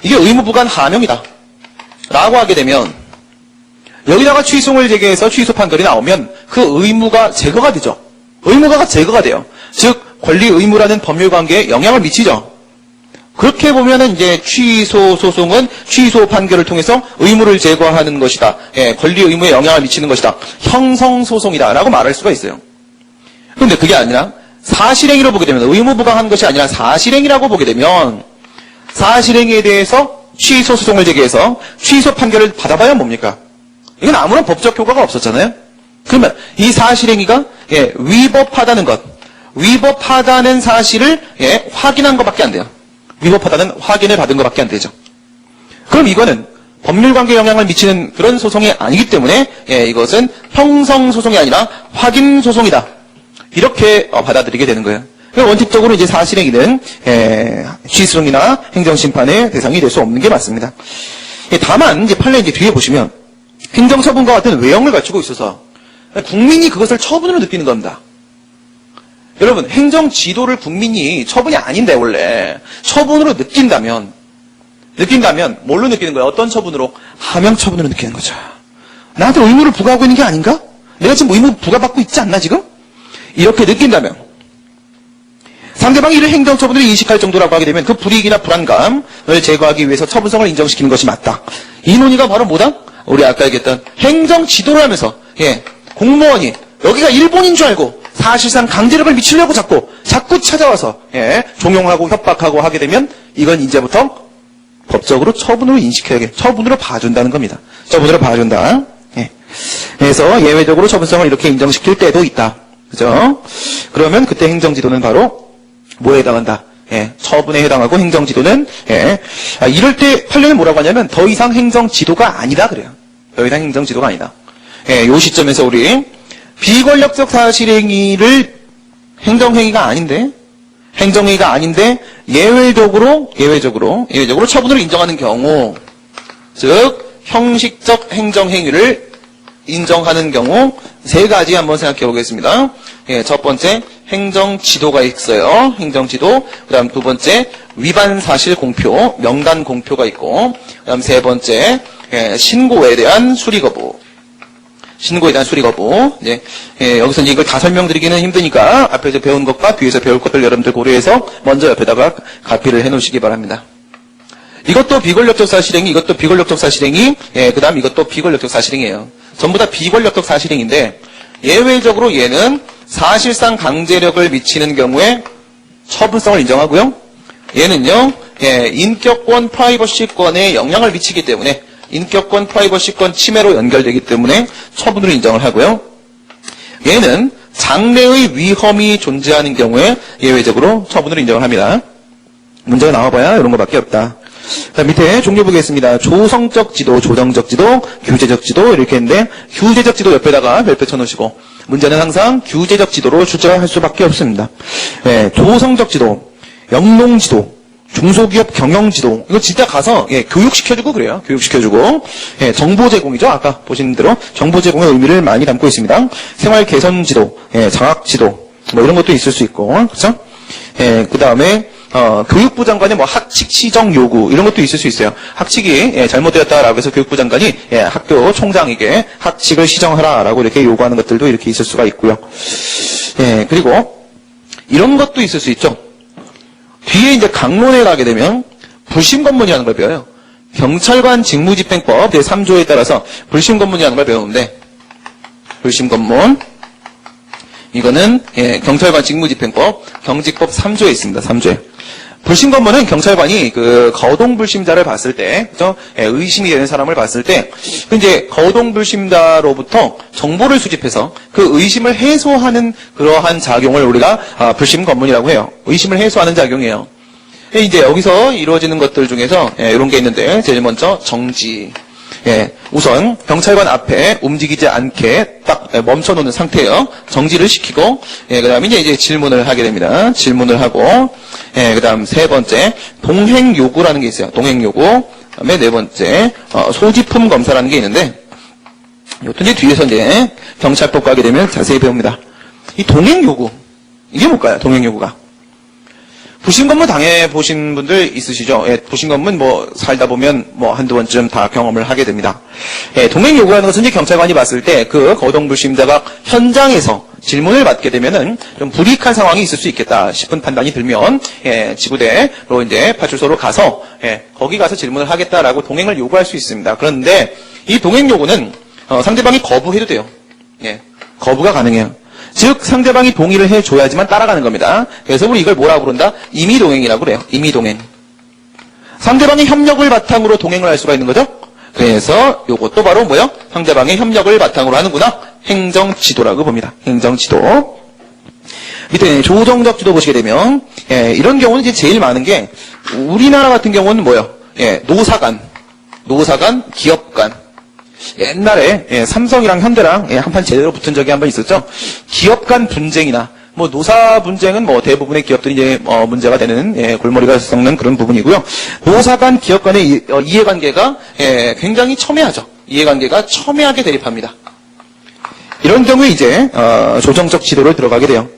이게 의무부가한 하명이다. 라고 하게 되면, 여기다가 취소를 제기해서 취소 판결이 나오면 그 의무가 제거가 되죠. 의무가 제거가 돼요. 즉, 권리 의무라는 법률 관계에 영향을 미치죠. 그렇게 보면은 이제 취소 소송은 취소 판결을 통해서 의무를 제거하는 것이다. 예, 권리 의무에 영향을 미치는 것이다. 형성 소송이다라고 말할 수가 있어요. 그런데 그게 아니라 사실행위로 보게 되면 의무부가한 것이 아니라 사실행위라고 보게 되면 사실행위에 대해서 취소 소송을 제기해서 취소 판결을 받아봐야 뭡니까? 이건 아무런 법적 효과가 없었잖아요. 그러면 이 사실행위가 예, 위법하다는 것, 위법하다는 사실을 예, 확인한 것밖에 안 돼요. 위법하다는 확인을 받은 것밖에 안 되죠. 그럼 이거는 법률관계에 영향을 미치는 그런 소송이 아니기 때문에 예, 이것은 형성소송이 아니라 확인소송이다. 이렇게 받아들이게 되는 거예요. 원칙적으로 이제 사실행위는 취소송이나 행정심판의 대상이 될 수 없는 게 맞습니다. 예, 다만 이제 판례 이제 뒤에 보시면 행정처분과 같은 외형을 갖추고 있어서 국민이 그것을 처분으로 느끼는 겁니다. 여러분, 행정지도를 국민이 처분이 아닌데 원래 처분으로 느낀다면 뭘로 느끼는 거예요? 어떤 처분으로? 하명처분으로 느끼는 거죠. 나한테 의무를 부과하고 있는 게 아닌가? 내가 지금 의무 부과받고 있지 않나 지금? 이렇게 느낀다면 상대방이 이를 행정처분으로 인식할 정도라고 하게 되면 그 불이익이나 불안감을 제거하기 위해서 처분성을 인정시키는 것이 맞다. 이 논의가 바로 뭐다? 우리 아까 얘기했던 행정지도를 하면서 예, 공무원이 여기가 일본인 줄 알고 사실상 강제력을 미치려고 자꾸 찾아와서 예, 종용하고 협박하고 하게 되면 이건 이제부터 법적으로 처분으로 처분으로 봐준다는 겁니다. 처분으로 봐준다. 예. 그래서 예외적으로 처분성을 이렇게 인정시킬 때도 있다. 그죠? 그러면 그때 행정지도는 바로 뭐에 해당한다? 예, 처분에 해당하고 행정지도는 예, 이럴 때 판례는 뭐라고 하냐면 더 이상 행정지도가 아니다 그래요. 더 이상 행정지도가 아니다. 예, 요 시점에서 우리 비권력적 사실행위를 행정행위가 아닌데 예외적으로 처분으로 인정하는 경우, 즉 형식적 행정행위를 인정하는 경우 세 가지 한번 생각해 보겠습니다. 예, 첫 번째 행정지도가 있어요. 행정지도. 그다음 두 번째 위반 사실 공표, 명단 공표가 있고, 그다음 세 번째 예, 신고에 대한 수리 거부. 예, 예, 여기서 이제 이걸 다 설명드리기는 힘드니까 앞에서 배운 것과 뒤에서 배울 것들 여러분들 고려해서 먼저 옆에다가 가피를 해놓으시기 바랍니다. 이것도 비권력적 사실행위, 이것도 비권력적 사실행위, 예, 그 다음 이것도 비권력적 사실행위예요. 전부 다 비권력적 사실행위인데 예외적으로 얘는 사실상 강제력을 미치는 경우에 처분성을 인정하고요. 얘는요, 예, 인격권, 프라이버시권에 영향을 미치기 때문에 인격권, 프라이버시권 침해로 연결되기 때문에 처분으로 인정을 하고요. 얘는 장래의 위험이 존재하는 경우에 예외적으로 처분으로 인정을 합니다. 문제가 나와봐야 이런 것밖에 없다. 자, 밑에 종류 보겠습니다. 조성적 지도, 조정적 지도, 규제적 지도 이렇게 했는데 규제적 지도 옆에다가 별표 쳐놓으시고 문제는 항상 규제적 지도로 출제할 수밖에 없습니다. 네, 조성적 지도, 영농 지도, 중소기업 경영지도, 이거 진짜 가서, 예, 교육시켜주고 그래요. 교육시켜주고. 예, 정보 제공이죠. 아까 보신 대로 정보 제공의 의미를 많이 담고 있습니다. 생활 개선 지도, 예, 장학 지도, 뭐 이런 것도 있을 수 있고, 그렇죠? 예, 그 다음에, 교육부 장관의 뭐 학칙 시정 요구, 이런 것도 있을 수 있어요. 학칙이, 예, 잘못되었다라고 해서 교육부 장관이, 예, 학교 총장에게 학칙을 시정하라라고 이렇게 요구하는 것들도 이렇게 있을 수가 있고요. 예, 그리고, 이런 것도 있을 수 있죠. 뒤에 이제 강론에 가게 되면 불심검문이라는 걸 배워요. 경찰관 직무집행법 제3조에 따라서 불심검문이라는 걸 배우는데 불심검문 이거는 예, 경찰관 직무집행법 경직법 3조에 있습니다. 3조에. 불심검문은 경찰관이 그 거동불심자를 봤을 때, 그죠? 예, 의심이 되는 사람을 봤을 때, 이제 거동불심자로부터 정보를 수집해서 그 의심을 해소하는 그러한 작용을 우리가 불심검문이라고 해요. 의심을 해소하는 작용이에요. 이제 여기서 이루어지는 것들 중에서 예, 이런 게 있는데, 제일 먼저 정지. 예, 우선 경찰관 앞에 움직이지 않게 딱 멈춰놓는 상태예요. 정지를 시키고, 예, 그다음에 이제 질문을 하게 됩니다. 질문을 하고, 예, 그다음 세 번째 동행 요구라는 게 있어요. 동행 요구. 그다음에 네 번째 소지품 검사라는 게 있는데, 이것도 이제 뒤에서 이제 경찰법 가게 되면 자세히 배웁니다. 이 동행 요구 이게 뭘까요? 동행 요구가 부신검문 당해보신 분들 있으시죠? 예, 부신검문 뭐 살다 보면 뭐 한두 번쯤 다 경험을 하게 됩니다. 예, 동행 요구하는 것은 이제 경찰관이 봤을 때 그 거동불심자가 현장에서 질문을 받게 되면은 좀 불이익한 상황이 있을 수 있겠다 싶은 판단이 들면, 예, 지구대로 이제 파출소로 가서, 예, 거기 가서 질문을 하겠다라고 동행을 요구할 수 있습니다. 그런데 이 동행 요구는, 상대방이 거부해도 돼요. 예, 거부가 가능해요. 즉 상대방이 동의를 해줘야지만 따라가는 겁니다. 그래서 우리 이걸 뭐라고 부른다? 임의동행이라고 그래요. 임의동행. 상대방의 협력을 바탕으로 동행을 할 수가 있는 거죠. 그래서 요것도 바로 뭐요? 상대방의 협력을 바탕으로 하는구나. 행정지도라고 봅니다. 행정지도. 밑에 조정적 지도 보시게 되면, 예, 이런 경우는 이제 제일 많은 게 우리나라 같은 경우는 뭐요? 예, 노사간, 기업간. 옛날에, 예, 삼성이랑 현대랑, 예, 한판 제대로 붙은 적이 한 번 있었죠. 기업 간 분쟁이나 뭐 노사 분쟁은 뭐 대부분의 기업들이 이제 문제가 되는, 예, 골머리가 썩는 그런 부분이고요. 노사 간 기업 간의 이해관계가, 예, 굉장히 첨예하죠. 이해관계가 첨예하게 대립합니다. 이런 경우에 이제 조정적 지도를 들어가게 돼요.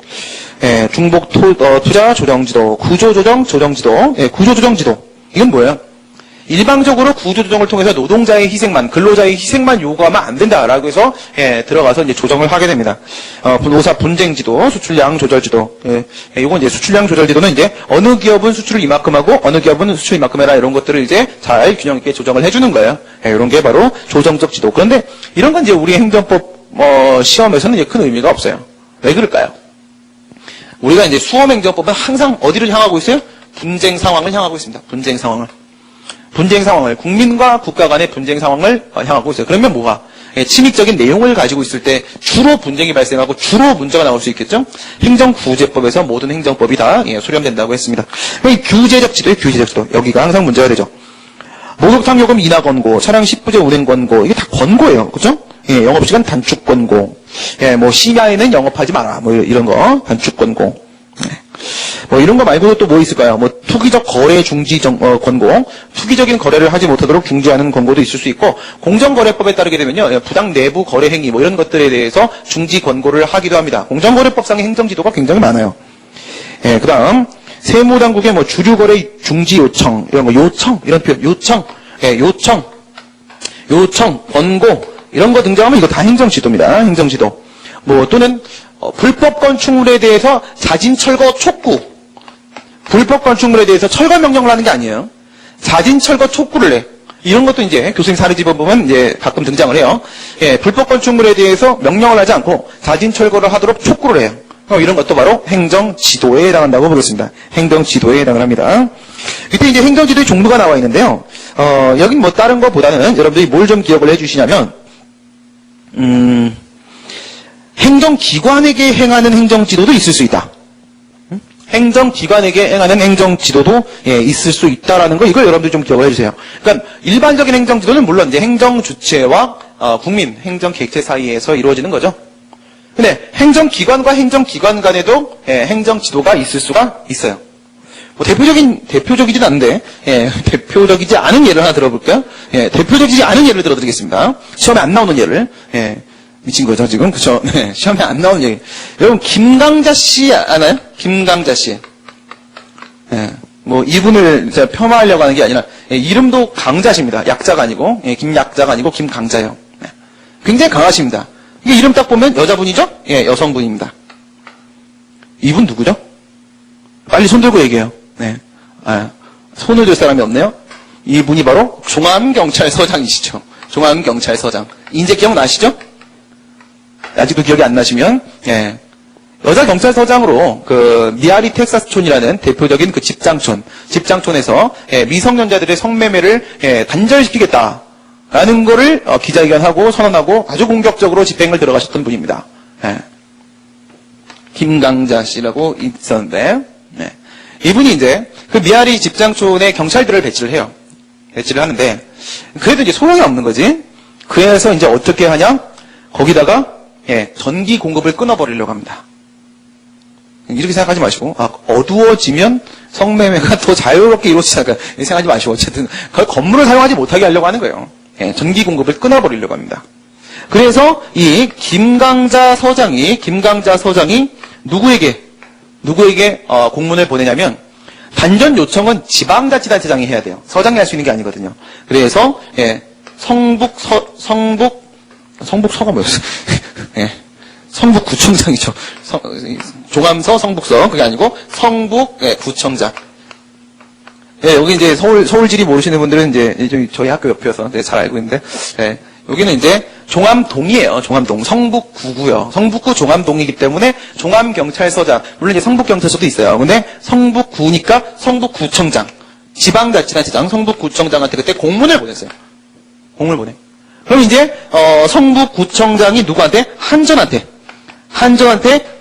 예, 중복 투자 조정지도, 구조조정 조정지도, 예, 구조조정지도. 이건 뭐예요? 일방적으로 구조조정을 통해서 노동자의 희생만, 근로자의 희생만 요구하면 안 된다라고 해서, 예, 들어가서 이제 조정을 하게 됩니다. 노사 분쟁지도, 수출량 조절지도. 예, 요건 이제 수출량 조절지도는 이제 어느 기업은 수출을 이만큼 하고 어느 기업은 수출 이만큼 해라 이런 것들을 이제 잘 균형 있게 조정을 해주는 거예요. 예, 이런 게 바로 조정적 지도. 그런데 이런 건 이제 우리 행정법 시험에서는 이제 큰 의미가 없어요. 왜 그럴까요? 우리가 이제 수험행정법은 항상 어디를 향하고 있어요? 분쟁 상황을 향하고 있습니다. 분쟁 상황을, 국민과 국가 간의 분쟁 상황을 향하고 있어요. 그러면 뭐가? 예, 침입적인 내용을 가지고 있을 때 주로 분쟁이 발생하고 주로 문제가 나올 수 있겠죠? 행정구제법에서 모든 행정법이 다, 예, 수렴된다고 했습니다. 이 규제적 지도예요, 규제적 지도. 여기가 항상 문제가 되죠. 목욕탕 요금 인하 권고, 차량 10부제 운행 권고, 이게 다 권고예요. 그죠? 예, 영업시간 단축 권고, 예, 뭐, 심야에는 영업하지 마라, 뭐, 이런 거, 단축 권고. 네. 뭐 이런 거 말고도 또 뭐 있을까요? 뭐 투기적 거래 중지 권고, 투기적인 거래를 하지 못하도록 중지하는 권고도 있을 수 있고, 공정거래법에 따르게 되면요, 부당 내부 거래 행위 뭐 이런 것들에 대해서 중지 권고를 하기도 합니다. 공정거래법상의 행정지도가 굉장히 많아요. 예, 그다음 세무당국의 뭐 주류거래 중지 요청 이런 거 요청 이런 표현 요청, 예, 요청 권고 이런 거 등장하면 이거 다 행정지도입니다. 행정지도. 뭐 또는 불법 건축물에 대해서 자진 철거 촉구. 불법 건축물에 대해서 철거 명령을 하는 게 아니에요. 자진 철거 촉구를 해. 이런 것도 이제 교수님 사례집을 보면 이제 가끔 등장을 해요. 예, 불법 건축물에 대해서 명령을 하지 않고 자진 철거를 하도록 촉구를 해요. 이런 것도 바로 행정지도에 해당한다고 보겠습니다. 행정지도에 해당을 합니다. 이때 이제 행정지도의 종류가 나와 있는데요. 여긴 뭐 다른 것보다는 여러분들이 뭘 좀 기억을 해주시냐면, 행정기관에게 행하는 행정지도도 있을 수 있다. 행정기관에게 행하는 행정지도도, 예, 있을 수 있다라는 거, 이걸 여러분들이 좀 기억을 해주세요. 그러니까 일반적인 행정지도는 물론 이제 행정주체와 국민, 행정객체 사이에서 이루어지는 거죠. 근데 행정기관과 행정기관 간에도, 예, 행정지도가 있을 수가 있어요. 뭐 대표적이진 않은데, 예, 대표적이지 않은 예를 하나 들어볼까요? 예, 대표적이지 않은 예를 들어드리겠습니다. 시험에 안 나오는 예를. 예, 미친 거죠, 지금? 그쵸? 네, 시험에 안 나오는 얘기. 여러분, 김강자 씨 아나요? 김강자 씨. 예, 뭐, 이분을 제가 폄하하려고 하는 게 아니라, 예, 이름도 강자십니다. 약자가 아니고, 예, 김약자가 아니고, 김강자예요. 예, 굉장히 강하십니다. 이게 이름 딱 보면 여자분이죠? 예, 여성분입니다. 이분 누구죠? 빨리 손 들고 얘기해요. 네. 손을 들 사람이 없네요? 이분이 바로 종암경찰서장이시죠. 종암경찰서장. 인제 기억나시죠? 아직도 기억이 안 나시면, 예. 여자 경찰서장으로, 미아리 텍사스촌이라는 대표적인 그 집장촌에서, 예, 미성년자들의 성매매를, 예, 단절시키겠다라는 거를, 기자회견하고 선언하고 아주 공격적으로 집행을 들어가셨던 분입니다. 예. 김강자 씨라고 있었는데, 네. 이분이 이제, 그 미아리 집장촌에 경찰들을 배치를 해요. 배치를 하는데, 그래도 이제 소용이 없는 거지. 그래서 이제 어떻게 하냐? 거기다가, 예, 전기 공급을 끊어버리려고 합니다. 이렇게 생각하지 마시고, 어두워지면 성매매가 더 자유롭게 이루어지지 않을까 생각하지 마시고, 어쨌든, 그 건물을 사용하지 못하게 하려고 하는 거예요. 예, 전기 공급을 끊어버리려고 합니다. 그래서 이 김강자 서장이 누구에게 공문을 보내냐면, 단전 요청은 지방자치단체장이 해야 돼요. 서장이 할 수 있는 게 아니거든요. 그래서 성북서가 뭐였어요? 예. 성북구청장이죠. 종암서 성북서 그게 아니고 성북구청장. 예, 여기 이제 서울지리 모르시는 분들은 이제 저희 학교 옆이어서 잘 알고 있는데, 예, 여기는 이제 종암동이에요. 종암동. 성북구고요. 성북구 종암동이기 때문에 종암경찰서장. 물론 이제 성북경찰서도 있어요. 근데 성북구니까 성북구청장. 지방자치단체장 성북구청장한테 그때 공문을 보냈어요. 공문을 보내. 그럼 이제 성북구청장이 누구한테? 한전한테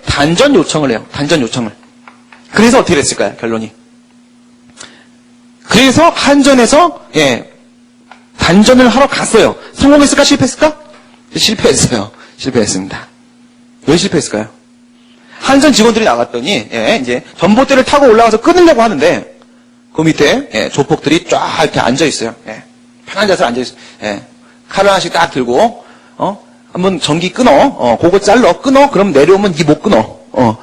단전 요청을 해요. 단전 요청을. 그래서 어떻게 됐을까요? 결론이. 그래서 한전에서 단전을 하러 갔어요. 성공했을까? 실패했을까? 실패했습니다. 왜 실패했을까요? 한전 직원들이 나갔더니 이제 전봇대를 타고 올라가서 끊으려고 하는데 그 밑에 조폭들이 쫙 이렇게 앉아 있어요. 편한 자세로 앉아 있어요. 칼을 하나씩 딱 들고 한번 전기 끊어. 그거 잘라. 끊어. 그럼 내려오면 니 못 끊어.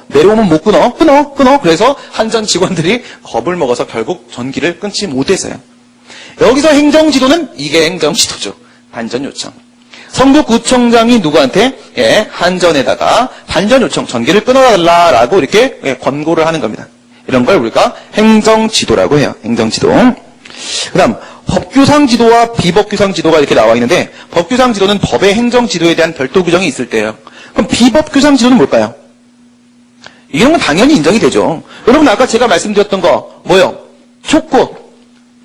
내려오면 못 끊어. 끊어. 그래서 한전 직원들이 겁을 먹어서 결국 전기를 끊지 못했어요. 여기서 행정지도는 이게 행정지도죠. 단전 요청. 성북구청장이 누구한테? 한전에다가 단전 요청, 전기를 끊어달라라고 이렇게 권고를 하는 겁니다. 이런 걸 우리가 행정지도라고 해요. 행정지도. 그 다음 법규상 지도와 비법규상 지도가 이렇게 나와 있는데 법규상 지도는 법의 행정지도에 대한 별도 규정이 있을 때예요. 그럼 비법규상 지도는 뭘까요? 이런 건 당연히 인정이 되죠. 여러분 아까 제가 말씀드렸던 거 뭐요? 촉구.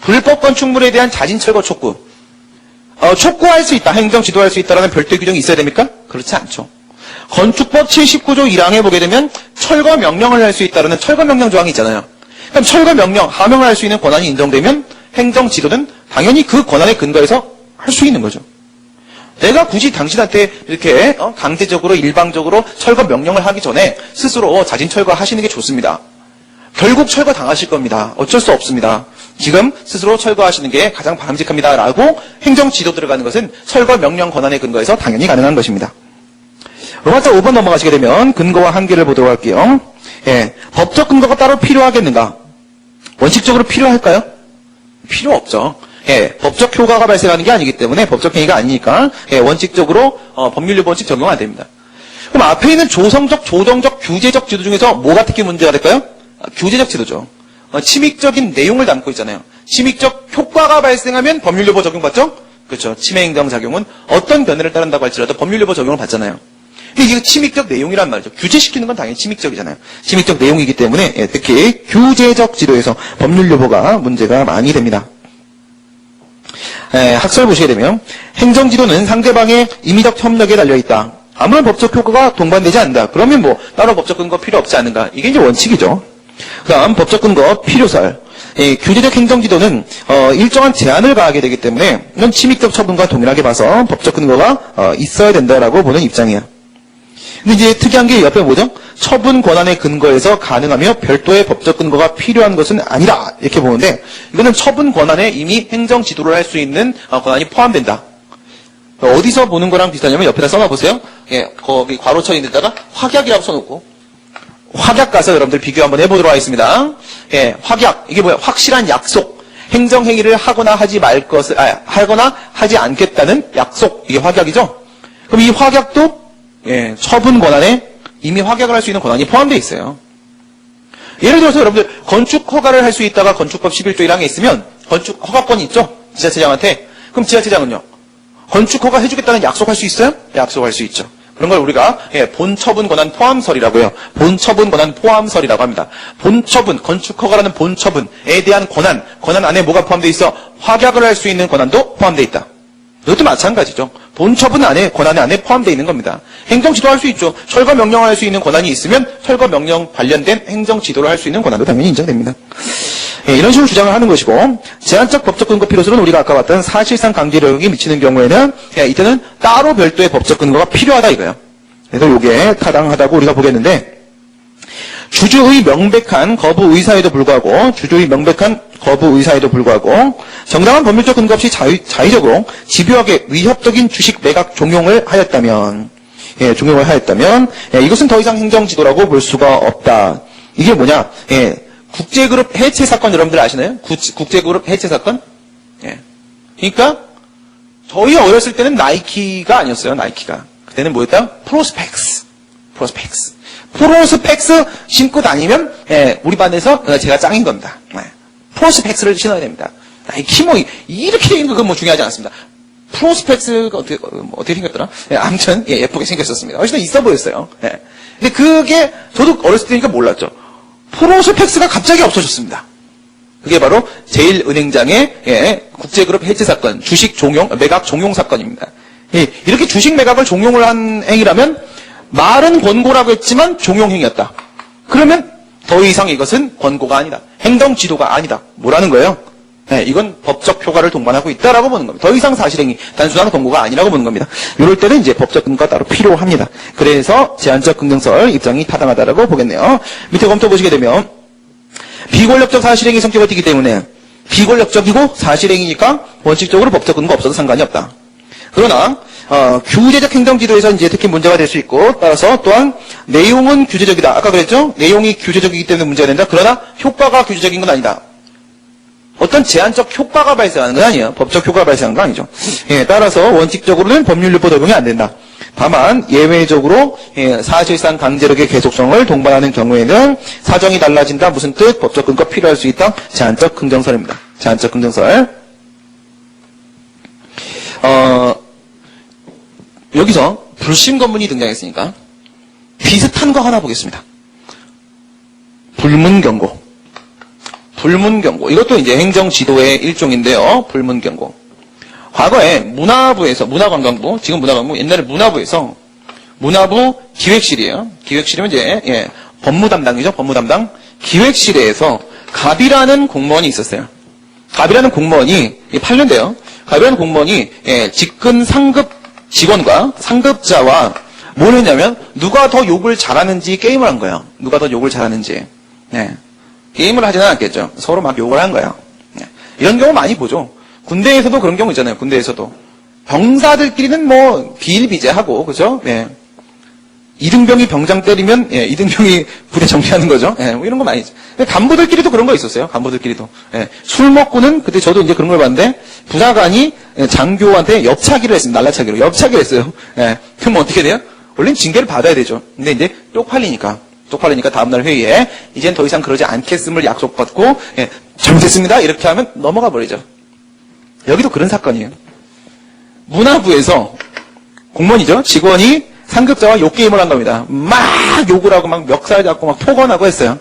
불법 건축물에 대한 자진철거 촉구. 촉구할 수 있다. 행정지도할 수 있다라는 별도의 규정이 있어야 됩니까? 그렇지 않죠. 건축법 79조 1항에 보게 되면 철거 명령을 할 수 있다라는 철거 명령 조항이 있잖아요. 그럼 철거 명령, 하명을 할 수 있는 권한이 인정되면 행정지도는 당연히 그 권한에 근거해서 할 수 있는 거죠. 내가 굳이 당신한테 이렇게 강제적으로 일방적으로 철거 명령을 하기 전에 스스로 자진 철거하시는 게 좋습니다. 결국 철거 당하실 겁니다. 어쩔 수 없습니다. 지금 스스로 철거하시는 게 가장 바람직합니다. 라고 행정지도 들어가는 것은 철거 명령 권한에 근거해서 당연히 가능한 것입니다. 로마자 5번 넘어가시게 되면 근거와 한계를 보도록 할게요. 법적 근거가 따로 필요하겠는가? 원칙적으로 필요할까요? 필요 없죠. 법적 효과가 발생하는 게 아니기 때문에 법적 행위가 아니니까 원칙적으로 법률 원칙 적용 안 됩니다. 그럼 앞에 있는 조성적, 조정적, 규제적 지도 중에서 뭐가 특히 문제가 될까요? 규제적 지도죠. 침익적인 내용을 담고 있잖아요. 침익적 효과가 발생하면 법률여부 적용받죠? 그렇죠. 침해행정작용은 어떤 견해를 따른다고 할지라도 법률여부 적용을 받잖아요. 근데 이게 침익적 내용이란 말이죠. 규제시키는 건 당연히 침익적이잖아요. 침익적 내용이기 때문에 특히 규제적 지도에서 법률여부가 문제가 많이 됩니다. 학설 보시게 되면 행정지도는 상대방의 임의적 협력에 달려있다. 아무런 법적 효과가 동반되지 않는다. 그러면 뭐 따로 법적 근거 필요 없지 않은가. 이게 이제 원칙이죠. 그 다음 법적 근거 필요설. 규제적 행정지도는 일정한 제한을 가하게 되기 때문에 이건 침익적 처분과 동일하게 봐서 법적 근거가 있어야 된다라고 보는 입장이에요. 근데 이제 특이한 게 옆에 뭐죠? 처분 권한의 근거에서 가능하며 별도의 법적 근거가 필요한 것은 아니라 이렇게 보는데 이거는 처분 권한에 이미 행정 지도를 할 수 있는 권한이 포함된다. 어디서 보는 거랑 비슷하냐면 옆에다 써놔보세요. 거기 괄호처리에다가 확약이라고 써놓고 확약 가서 여러분들 비교 한번 해보도록 하겠습니다. 확약 이게 뭐야? 확실한 약속. 행정행위를 하거나 하지 말 것을 하거나 하지 않겠다는 약속. 이게 확약이죠. 그럼 이 확약도 처분 권한에 이미 확약을 할 수 있는 권한이 포함되어 있어요. 예를 들어서 여러분들 건축 허가를 할 수 있다가 건축법 11조 1항에 있으면 건축 허가권이 있죠? 지자체장한테. 그럼 지자체장은요? 건축 허가 해주겠다는 약속할 수 있어요? 약속할 수 있죠. 그런 걸 우리가 본처분 권한 포함설이라고 해요. 본처분 권한 포함설이라고 합니다. 본처분, 건축 허가라는 본처분에 대한 권한 안에 뭐가 포함되어 있어? 확약을 할 수 있는 권한도 포함되어 있다. 이것도 마찬가지죠. 본처분 안에, 권한 안에 포함되어 있는 겁니다. 행정지도할 수 있죠. 철거 명령을 할 수 있는 권한이 있으면 철거 명령 관련된 행정지도를 할 수 있는 권한도 당연히 인정됩니다. 이런 식으로 주장을 하는 것이고 제한적 법적 근거 필요설은 우리가 아까 봤던 사실상 강제력이 미치는 경우에는 이때는 따로 별도의 법적 근거가 필요하다 이거예요. 그래서 이게 타당하다고 우리가 보겠는데 주주의 명백한 거부 의사에도 불구하고 정당한 법률적 근거 없이 자의적으로 집요하게 위협적인 주식 매각 종용을 하였다면 이것은 더 이상 행정지도라고 볼 수가 없다. 이게 뭐냐? 국제그룹 해체 사건 여러분들 아시나요? 국제그룹 해체 사건? 예. 그러니까 저희 어렸을 때는 나이키가 아니었어요. 나이키가. 그때는 뭐였다? 프로스펙스 신고 다니면 우리 반에서 제가 짱인 겁니다. 프로스펙스를 신어야 됩니다. 나이키 뭐 이렇게 있는 건 뭐 중요하지 않습니다. 프로스펙스가 어떻게 생겼더라? 아무튼 예쁘게 생겼었습니다. 훨씬 더 있어 보였어요. 근데 그게 저도 어렸을 때니까 몰랐죠. 프로스펙스가 갑자기 없어졌습니다. 그게 바로 제1은행장의 국제그룹 해체 사건, 주식 종용, 매각 종용 사건입니다. 이렇게 주식 매각을 종용을 한 행위라면 말은 권고라고 했지만 종용행위였다. 그러면 더 이상 이것은 권고가 아니다. 행정지도가 아니다. 뭐라는 거예요? 이건 법적 효과를 동반하고 있다라고 보는 겁니다. 더 이상 사실행위, 단순한 권고가 아니라고 보는 겁니다. 이럴 때는 이제 법적 근거가 따로 필요합니다. 그래서 제한적 긍정설 입장이 타당하다라고 보겠네요. 밑에 검토 보시게 되면 비권력적 사실행위 성격을 띠기 때문에 비권력적이고 사실행위니까 원칙적으로 법적 근거 없어도 상관이 없다. 그러나 규제적 행정지도에서 이제 특히 문제가 될 수 있고, 따라서 또한 내용은 규제적이다. 아까 그랬죠? 내용이 규제적이기 때문에 문제가 된다. 그러나 효과가 규제적인 건 아니다. 어떤 제한적 효과가 발생하는 건 아니에요. 법적 효과가 발생하는 건 아니죠. 따라서 원칙적으로는 법률요법 적용이 안 된다. 다만 예외적으로 사실상 강제력의 계속성을 동반하는 경우에는 사정이 달라진다. 무슨 뜻? 법적 근거 필요할 수 있다. 제한적 긍정설입니다. 제한적 긍정설. 여기서 불신 검문이 등장했으니까 비슷한 거 하나 보겠습니다. 불문경고. 이것도 이제 행정지도의 일종인데요. 불문경고. 과거에 문화부에서, 문화관광부, 지금 문화관광부, 옛날에 문화부에서, 문화부 기획실이에요. 기획실이면 이제, 법무 담당이죠. 법무 담당. 기획실에서 갑이라는 공무원이 있었어요. 갑이라는 공무원이, 8년대요. 갑이라는 공무원이, 직근 상급 직원과 상급자와 뭘 했냐면, 누가 더 욕을 잘하는지 게임을 한 거예요. 누가 더 욕을 잘하는지. 게임을 하지는 않았겠죠. 서로 막 욕을 한 거예요. 이런 경우 많이 보죠. 군대에서도 그런 경우 있잖아요. 군대에서도. 병사들끼리는 뭐 비일비재하고, 그죠? 이등병이 병장 때리면, 이등병이 부대 정리하는 거죠. 뭐 이런 거 많이 있죠. 간부들끼리도 그런 거 있었어요. 간부들끼리도. 술 먹고는, 그때 저도 이제 그런 걸 봤는데, 부사관이 장교한테 엽차기를 했습니다. 날라차기로. 엽차기를 했어요. 그럼 어떻게 돼요? 원래는 징계를 받아야 되죠. 근데 이제 쪽팔리니까 다음날 회의에 이젠 더 이상 그러지 않겠음을 약속받고 잘못했습니다 이렇게 하면 넘어가 버리죠. 여기도 그런 사건이에요. 문화부에서 공무원이죠. 직원이 상급자와 욕게임을 한 겁니다. 막 욕을 하고 막 멱살 잡고 막 폭언하고 했어요.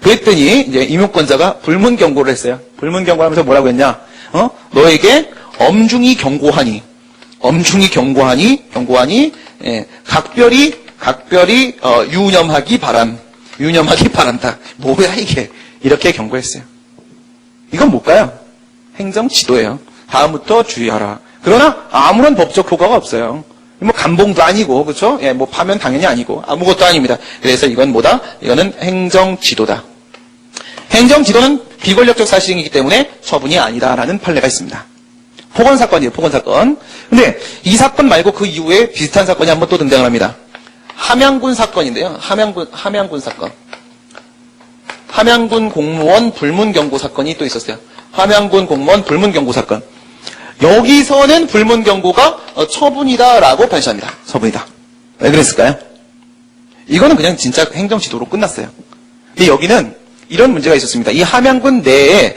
그랬더니 이제 임용권자가 불문경고를 했어요. 불문경고하면서 뭐라고 했냐? 너에게 엄중히 경고하니 각별히 유념하기 바란다. 뭐야 이게? 이렇게 경고했어요. 이건 뭘까요? 행정지도예요. 다음부터 주의하라. 그러나 아무런 법적 효과가 없어요. 뭐 감봉도 아니고, 그렇죠? 뭐 파면 당연히 아니고 아무것도 아닙니다. 그래서 이건 뭐다? 이거는 행정지도다. 행정지도는 비권력적 사실이기 때문에 처분이 아니다라는 판례가 있습니다. 포건사건이에요. 포건사건. 근데 이 사건 말고 그 이후에 비슷한 사건이 한 번 또 등장을 합니다. 함양군 사건인데요. 함양군 사건. 함양군 공무원 불문경고 사건이 또 있었어요. 함양군 공무원 불문경고 사건. 여기서는 불문경고가 처분이다라고 판시합니다. 처분이다. 왜 그랬을까요? 이거는 그냥 진짜 행정지도로 끝났어요. 근데 여기는 이런 문제가 있었습니다. 이 함양군 내에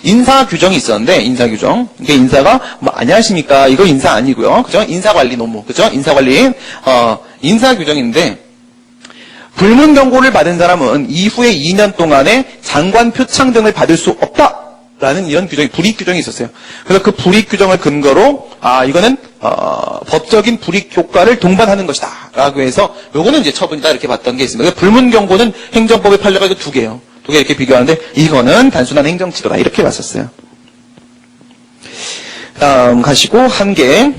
인사 규정이 있었는데, 인사 규정. 이게 인사가, 안녕하십니까. 이거 인사 아니고요. 그죠? 인사관리 노무. 그죠? 인사관리, 인사 규정인데, 불문 경고를 받은 사람은 이후에 2년 동안에 장관 표창 등을 받을 수 없다라는 이런 규정이, 불이익 규정이 있었어요. 그래서 그 불이익 규정을 근거로, 이거는, 법적인 불이익 효과를 동반하는 것이다. 라고 해서, 요거는 이제 처분이다. 이렇게 봤던 게 있습니다. 불문 경고는 행정법의 판례가 이거 2개예요. 2개 이렇게 비교하는데 이거는 단순한 행정지도다 이렇게 봤었어요. 다음 가시고 한 개,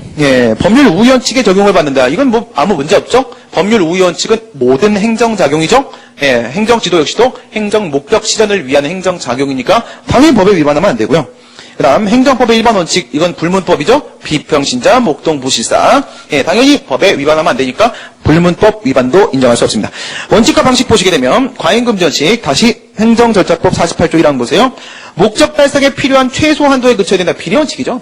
법률 우위 원칙에 적용을 받는다. 이건 뭐 아무 문제 없죠. 법률 우위 원칙은 모든 행정작용이죠. 행정지도 역시도 행정 목적 실현을 위한 행정작용이니까 당연히 법에 위반하면 안 되고요. 그 다음 행정법의 1번 원칙, 이건 불문법이죠. 비평신자, 목동부실사. 예, 당연히 법에 위반하면 안 되니까 불문법 위반도 인정할 수 없습니다. 원칙과 방식 보시게 되면 과잉금지원칙, 다시 행정절차법 48조 1항 보세요. 목적 달성에 필요한 최소 한도에 그쳐야 된다. 비례원칙이죠.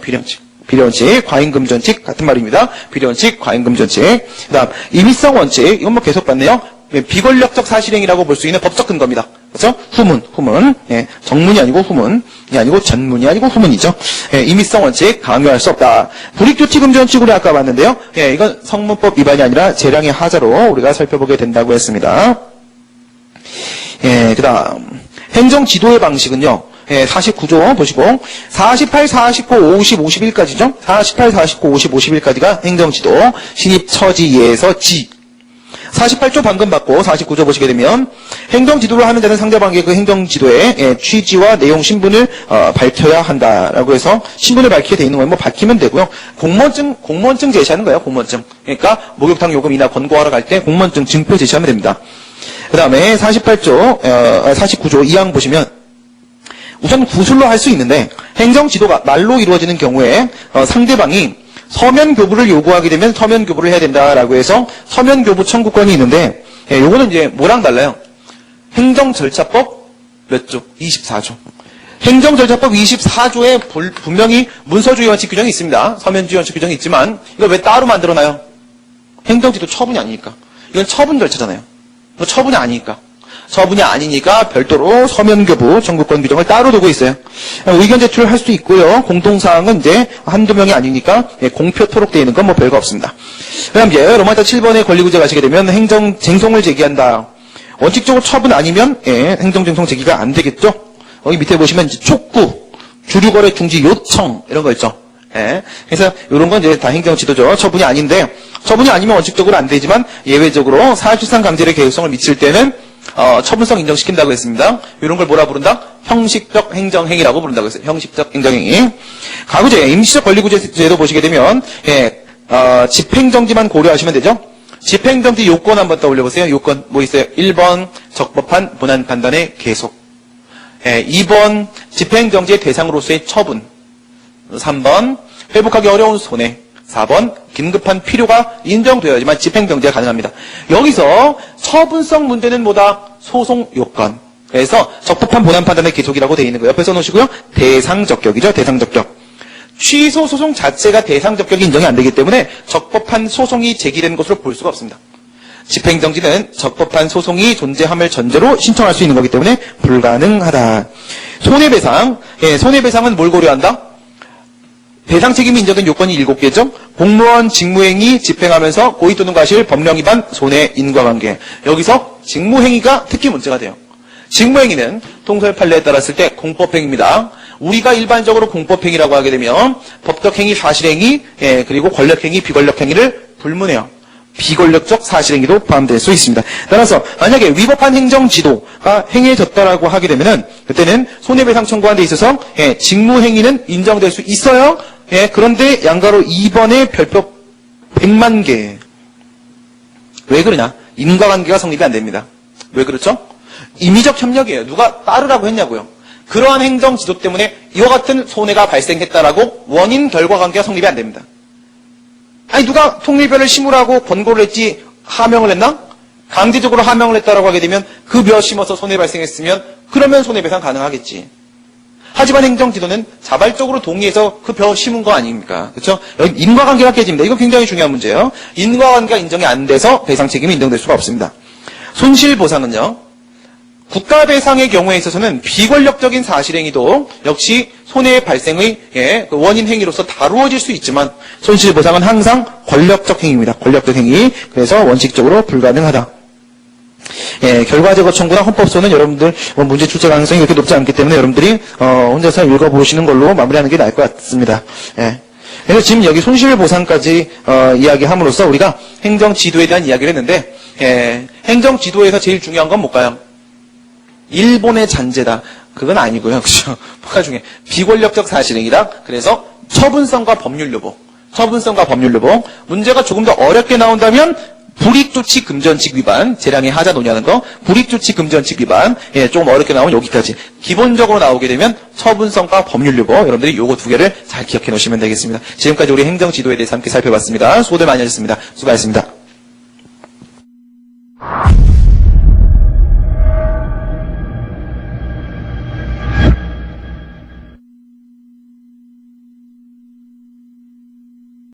비례원칙, 과잉금지원칙 같은 말입니다. 비례원칙, 과잉금지원칙. 그 다음 임의성 원칙, 이건 뭐 계속 봤네요. 비권력적 사실행위라고 볼 수 있는 법적 근거입니다. 그렇죠? 후문. 예, 정문이 아니고 후문이 아니고 전문이 아니고 후문이죠. 예, 임의성 원칙 강요할 수 없다. 불이익조치금지원칙으로 아까 봤는데요. 예, 이건 성문법 위반이 아니라 재량의 하자로 우리가 살펴보게 된다고 했습니다. 예, 그다음 행정지도의 방식은요. 예, 49조 보시고 48, 49, 50, 51까지죠. 48, 49, 50, 51까지가 행정지도 신입처지에서 지. 48조 방금 받고 49조 보시게 되면 행정지도를 하는 자는 상대방에게 그 행정지도의 취지와 내용 신분을 밝혀야 한다라고 해서 신분을 밝히게 돼 있는 거예요. 뭐 밝히면 되고요. 공무원증 제시하는 거예요. 공무원증. 그러니까 목욕탕 요금이나 권고하러 갈 때 공무원증 증표 제시하면 됩니다. 그 다음에 49조 2항 보시면 우선 구술로 할 수 있는데 행정지도가 말로 이루어지는 경우에 상대방이 서면교부를 요구하게 되면 서면교부를 해야 된다라고 해서 서면교부 청구권이 있는데, 예, 요거는 이제 뭐랑 달라요? 행정절차법 몇 조? 24조. 행정절차법 24조에 분명히 문서주의 원칙 규정이 있습니다. 서면주의 원칙 규정이 있지만, 이걸 왜 따로 만들어놔요? 행정지도 처분이 아니니까. 이건 처분 절차잖아요. 이거 처분이 아니니까. 처분이 아니니까 별도로 서면교부 청구권 규정을 따로 두고 있어요. 의견 제출을 할 수도 있고요. 공통사항은 이제 한두 명이 아니니까 공표토록 되어 있는 건 뭐 별거 없습니다. 그 다음 이제 로마타 7번의 권리구제 가시게 되면 행정쟁송을 제기한다. 원칙적으로 처분 아니면 행정쟁송 제기가 안 되겠죠. 여기 밑에 보시면 이제 촉구, 주류거래 중지 요청 이런 거 있죠. 예. 그래서 이런 건 이제 다 행정지도죠. 처분이 아닌데 처분이 아니면 원칙적으로 안 되지만 예외적으로 사실상 강제의 계획성을 미칠 때는 처분성 인정시킨다고 했습니다. 이런 걸 뭐라 부른다? 형식적 행정행위라고 부른다고 했어요. 형식적 행정행위. 가구제, 임시적 권리구제 제도 보시게 되면, 집행정지만 고려하시면 되죠. 집행정지 요건 한번 떠올려보세요. 요건 뭐 있어요? 1번, 적법한 본안 판단의 계속. 2번, 집행정지의 대상으로서의 처분. 3번, 회복하기 어려운 손해. 4번, 긴급한 필요가 인정되어야지만 집행정지가 가능합니다. 여기서 처분성 문제는 뭐다? 소송 요건. 그래서 적법한 본안 판단의 계속이라고 되어 있는 거예요. 옆에 써놓으시고요. 대상적격이죠. 대상적격. 취소 소송 자체가 대상적격이 인정이 안 되기 때문에 적법한 소송이 제기되는 것으로 볼 수가 없습니다. 집행정지는 적법한 소송이 존재함을 전제로 신청할 수 있는 거기 때문에 불가능하다. 손해배상. 손해배상은 뭘 고려한다? 배상 책임이 인정된 요건이 7개죠. 공무원 직무행위 집행하면서 고의 또는 과실, 법령 위반, 손해, 인과관계. 여기서 직무행위가 특히 문제가 돼요. 직무행위는 통설 판례에 따랐을 때 공법행위입니다. 우리가 일반적으로 공법행위라고 하게 되면 법적행위, 사실행위, 그리고 권력행위, 비권력행위를 불문해요. 비권력적 사실행위도 포함될 수 있습니다. 따라서 만약에 위법한 행정지도가 행해졌다라고 하게 되면은 그때는 손해배상 청구하는 데 있어서 직무행위는 인정될 수 있어요. 그런데 양가로 2번의 별표 100만 개. 왜 그러냐? 인과관계가 성립이 안 됩니다. 왜 그렇죠? 임의적 협력이에요. 누가 따르라고 했냐고요. 그러한 행정지도 때문에 이와 같은 손해가 발생했다라고 원인 결과 관계가 성립이 안 됩니다. 아니 누가 통일별을 심으라고 권고를 했지 하명을 했나? 강제적으로 하명을 했다라고 하게 되면 그 벼 심어서 손해 발생했으면 그러면 손해배상 가능하겠지. 하지만 행정지도는 자발적으로 동의해서 그 벼 심은 거 아닙니까? 그렇죠? 여기 인과관계가 깨집니다. 이건 굉장히 중요한 문제예요. 인과관계가 인정이 안 돼서 배상 책임이 인정될 수가 없습니다. 손실보상은요. 국가배상의 경우에 있어서는 비권력적인 사실행위도 역시 손해 발생의 그 원인 행위로서 다루어질 수 있지만 손실보상은 항상 권력적 행위입니다. 권력적 행위. 그래서 원칙적으로 불가능하다. 결과제거 청구나 헌법소는 여러분들 문제 출제 가능성이 그렇게 높지 않기 때문에 여러분들이 혼자서 읽어보시는 걸로 마무리하는 게 나을 것 같습니다. 그래서 지금 여기 손실보상까지 이야기함으로써 우리가 행정지도에 대한 이야기를 했는데 행정지도에서 제일 중요한 건 뭘까요? 일본의 잔재다. 그건 아니고요. 그죠? 뭐가 중에 비권력적 사실행위다. 그래서 처분성과 법률 여부. 처분성과 법률 여부. 문제가 조금 더 어렵게 나온다면 불이익조치 금전칙 위반, 재량의 하자 논의하는 거, 불이익조치 금전칙 위반, 예, 조금 어렵게 나오면 여기까지. 기본적으로 나오게 되면 처분성과 법률유보, 여러분들이 요거 두 개를 잘 기억해 놓으시면 되겠습니다. 지금까지 우리 행정지도에 대해서 함께 살펴봤습니다. 수고들 많이 하셨습니다. 수고하셨습니다.